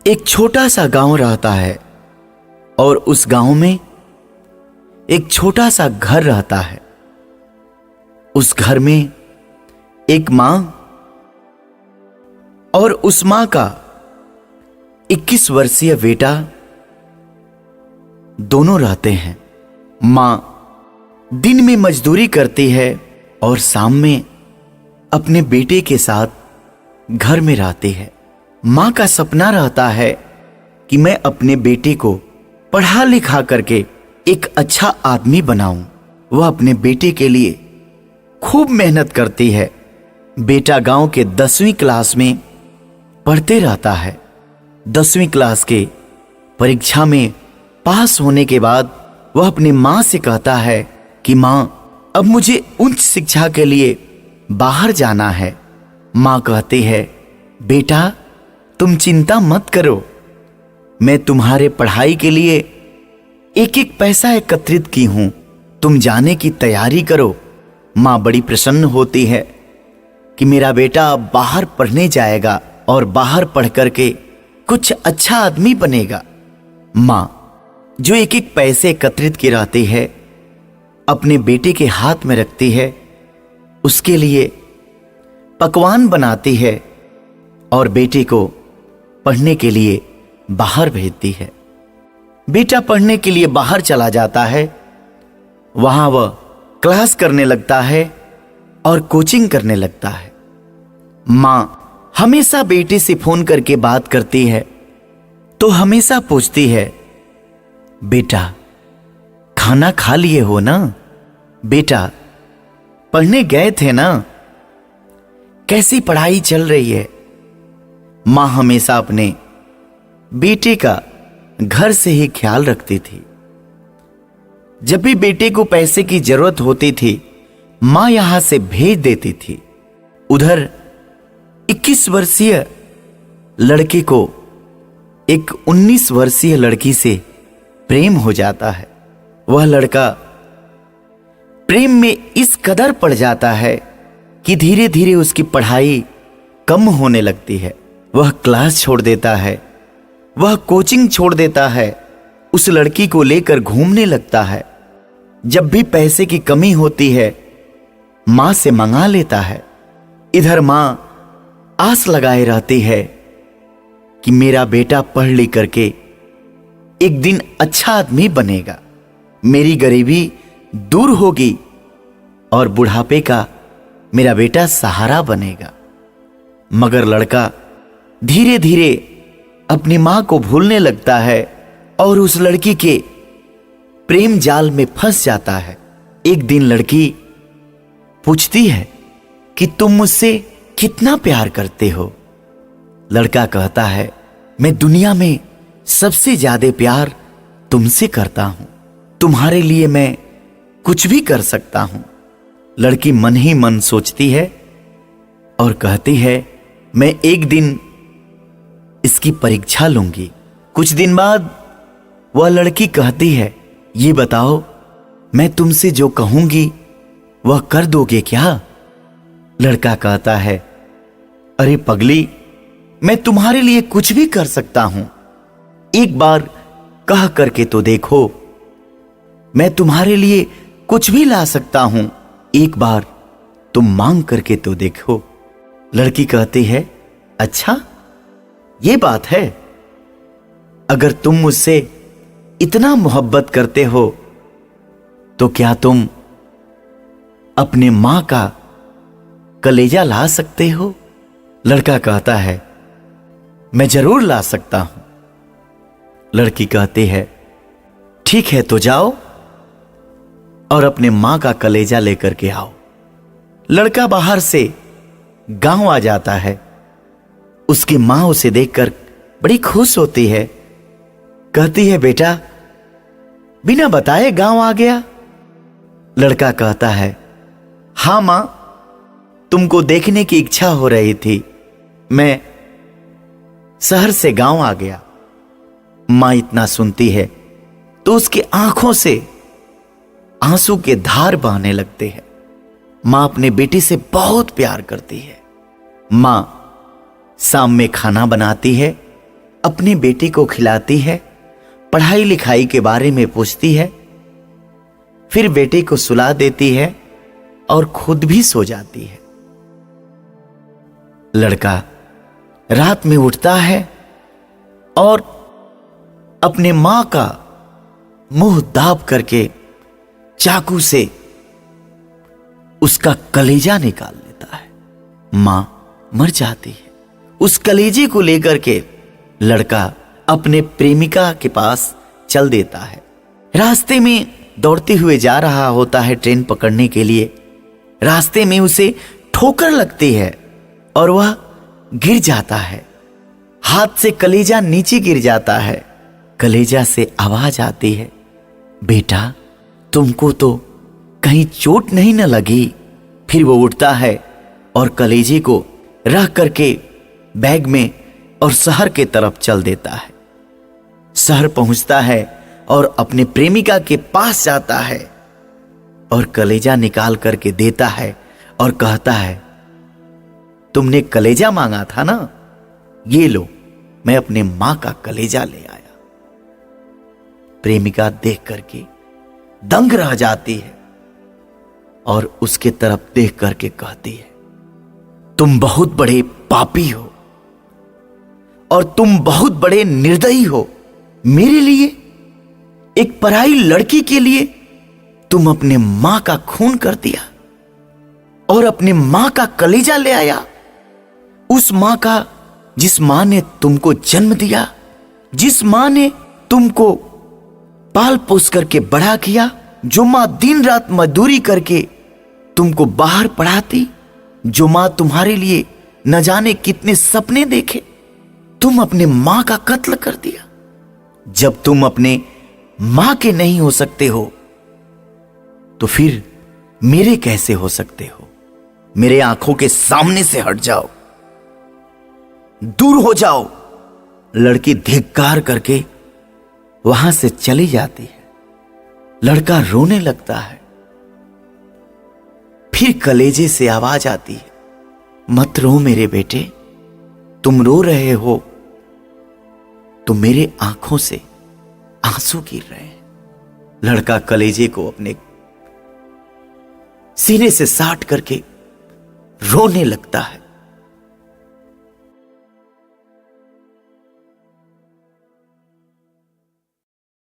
एक छोटा सा गांव रहता है और उस गांव में एक छोटा सा घर रहता है। उस घर में एक मां और उस मां का 21 वर्षीय बेटा दोनों रहते हैं। मां दिन में मजदूरी करती है और शाम में अपने बेटे के साथ घर में रहती है। मां का सपना रहता है कि मैं अपने बेटे को पढ़ा लिखा करके एक अच्छा आदमी बनाऊं। वह अपने बेटे के लिए खूब मेहनत करती है। बेटा गांव के 10वीं क्लास में पढ़ते रहता है। 10वीं क्लास के परीक्षा में पास होने के बाद वह अपनी मां से कहता है कि मां, अब मुझे उच्च शिक्षा के लिए बाहर जाना है। मां कहती है, बेटा तुम चिंता मत करो, मैं तुम्हारे पढ़ाई के लिए एक एक पैसा एकत्रित की हूं, तुम जाने की तैयारी करो। मां बड़ी प्रसन्न होती है कि मेरा बेटा अब बाहर पढ़ने जाएगा और बाहर पढ़ करके कुछ अच्छा आदमी बनेगा। मां जो एक एक पैसे एकत्रित की रहती है अपने बेटे के हाथ में रखती है, उसके लिए पकवान बनाती है और बेटे को पढ़ने के लिए बाहर भेजती है। बेटा पढ़ने के लिए बाहर चला जाता है। वहां वह क्लास करने लगता है और कोचिंग करने लगता है। मां हमेशा बेटे से फोन करके बात करती है तो हमेशा पूछती है, बेटा खाना खा लिए हो ना? बेटा पढ़ने गए थे ना? कैसी पढ़ाई चल रही है? मां हमेशा अपने बेटे का घर से ही ख्याल रखती थी। जब भी बेटे को पैसे की जरूरत होती थी मां यहां से भेज देती थी। उधर 21 वर्षीय लड़के को एक 19 वर्षीय लड़की से प्रेम हो जाता है। वह लड़का प्रेम में इस कदर पड़ जाता है कि धीरे धीरे उसकी पढ़ाई कम होने लगती है। वह क्लास छोड़ देता है, वह कोचिंग छोड़ देता है, उस लड़की को लेकर घूमने लगता है। जब भी पैसे की कमी होती है मां से मंगा लेता है। इधर मां आस लगाए रहती है कि मेरा बेटा पढ़ लिख करके एक दिन अच्छा आदमी बनेगा, मेरी गरीबी दूर होगी और बुढ़ापे का मेरा बेटा सहारा बनेगा। मगर लड़का धीरे धीरे अपनी मां को भूलने लगता है और उस लड़की के प्रेम जाल में फंस जाता है। एक दिन लड़की पूछती है कि तुम मुझसे कितना प्यार करते हो? लड़का कहता है, मैं दुनिया में सबसे ज्यादा प्यार तुमसे करता हूं, तुम्हारे लिए मैं कुछ भी कर सकता हूं। लड़की मन ही मन सोचती है और कहती है, मैं एक दिन इसकी परीक्षा लूंगी। कुछ दिन बाद वह लड़की कहती है, ये बताओ मैं तुमसे जो कहूंगी वह कर दोगे क्या? लड़का कहता है, अरे पगली, मैं तुम्हारे लिए कुछ भी कर सकता हूं, एक बार कह करके तो देखो, मैं तुम्हारे लिए कुछ भी ला सकता हूं, एक बार तुम मांग करके तो देखो। लड़की कहती है, अच्छा ये बात है, अगर तुम मुझसे इतना मोहब्बत करते हो तो क्या तुम अपने मां का कलेजा ला सकते हो? लड़का कहता है, मैं जरूर ला सकता हूं। लड़की कहती है, ठीक है तो जाओ और अपने मां का कलेजा लेकर के आओ। लड़का बाहर से गांव आ जाता है। उसकी मां उसे देखकर बड़ी खुश होती है। कहती है, बेटा बिना बताए गांव आ गया? लड़का कहता है, हां मां, तुमको देखने की इच्छा हो रही थी, मैं शहर से गांव आ गया। मां इतना सुनती है तो उसकी आंखों से आंसू के धार बहने लगते हैं। मां अपने बेटे से बहुत प्यार करती है। मां शाम में खाना बनाती है अपने बेटे को खिलाती है, पढ़ाई लिखाई के बारे में पूछती है, फिर बेटे को सुला देती है और खुद भी सो जाती है। लड़का रात में उठता है और अपने मां का मुंह दाब करके चाकू से उसका कलेजा निकाल लेता है। मां मर जाती है। उस कलेजे को लेकर के लड़का अपने प्रेमिका के पास चल देता है। रास्ते में दौड़ते हुए जा रहा होता है ट्रेन पकड़ने के लिए। रास्ते में उसे ठोकर लगती है और वह गिर जाता है। हाथ से कलेजा नीचे गिर जाता है। कलेजा से आवाज आती है, बेटा तुमको तो कहीं चोट नहीं न लगी। फिर वो उठता है और कलेजे को रख करके बैग में और शहर के तरफ चल देता है। शहर पहुंचता है और अपने प्रेमिका के पास जाता है और कलेजा निकाल करके देता है और कहता है, तुमने कलेजा मांगा था ना, ये लो, मैं अपने मां का कलेजा ले आया। प्रेमिका देख करके दंग रह जाती है और उसके तरफ देख करके कहती है, तुम बहुत बड़े पापी हो और तुम बहुत बड़े निर्दयी हो। मेरे लिए, एक पराई लड़की के लिए तुम अपने मां का खून कर दिया और अपने मां का कलेजा ले आया। उस मां का जिस मां ने तुमको जन्म दिया, जिस मां ने तुमको पाल पोस करके बड़ा किया, जो मां दिन रात मजदूरी करके तुमको बाहर पढ़ाती, जो मां तुम्हारे लिए न जाने कितने सपने देखे, तुम अपने मां का कत्ल कर दिया। जब तुम अपने मां के नहीं हो सकते हो तो फिर मेरे कैसे हो सकते हो? मेरे आंखों के सामने से हट जाओ, दूर हो जाओ। लड़की धिक्कार करके वहां से चली जाती है। लड़का रोने लगता है। फिर कलेजे से आवाज आती है, मत रो मेरे बेटे, तुम रो रहे हो तो मेरे आंखों से आंसू गिर रहे हैं। लड़का कलेजे को अपने सीने से साट करके रोने लगता है।